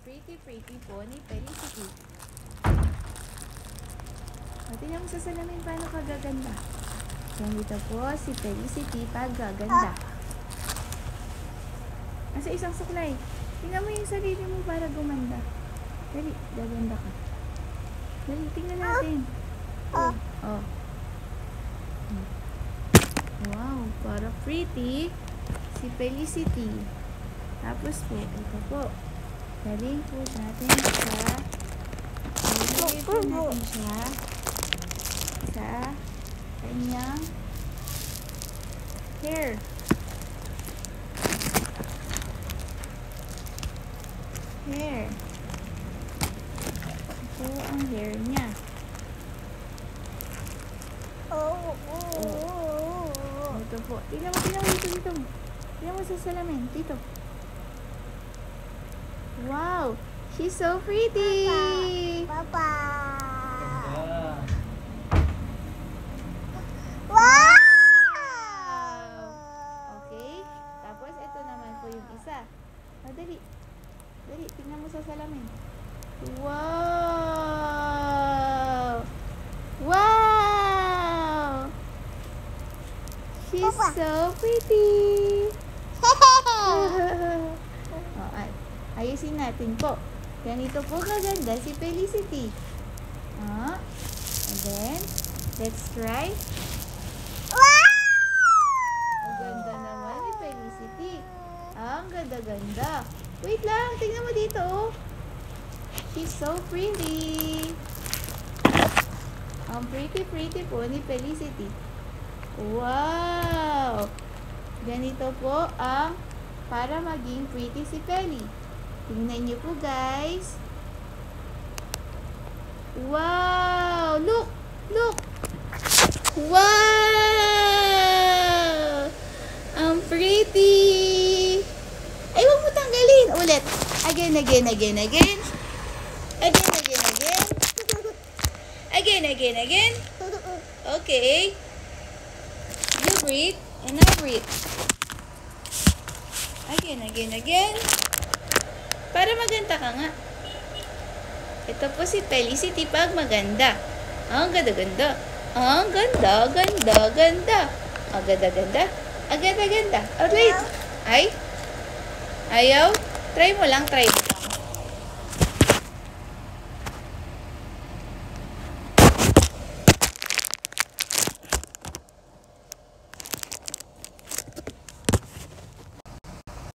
pretty po ni Felicity. Tingnan mo sa salamin paano ka gaganda. Yan dito po si Felicity pag gaganda. Nasa isang suklay. Tingnan mo yung sarili mo para gumanda. Dali, gaganda ka. Dali, tingnan natin. Oh. Wow, para pretty si Felicity. Tapos po, ito po. Daling po natin siya. Daling po natin siya sa kanyang hair. Ito ang hair niya. Ito po. Tingnan mo dito. Tingnan mo sa salamin. Dito. Wow! She's so pretty! Papa! Wow! Okay. Tapos, ito naman po yung isa. Dali. Tingnan mo sa salamin. Wow! Wow! She's so pretty! Ayusin natin po. Ganito po kaganda si Felicity. And then, let's try. Ang ganda naman ni Felicity. Ang ganda-ganda. Wait lang, tingnan mo dito. She's so pretty. Ang pretty po ni Felicity. Wow! Ganito po ang para maging pretty si Feli. Tingnan niyo po, guys. Wow! Look! Wow! Ang pretty! Ay, huwag mo tanggalin. Ulit. Again. Again. Okay. You breathe, and I breathe. Again. Para maganda ka nga. Ito po si Felicity pag maganda. Ang ganda-ganda. Ang ganda-ganda. Ang ganda-ganda. Alright. Ay? Ayaw? Try mo lang.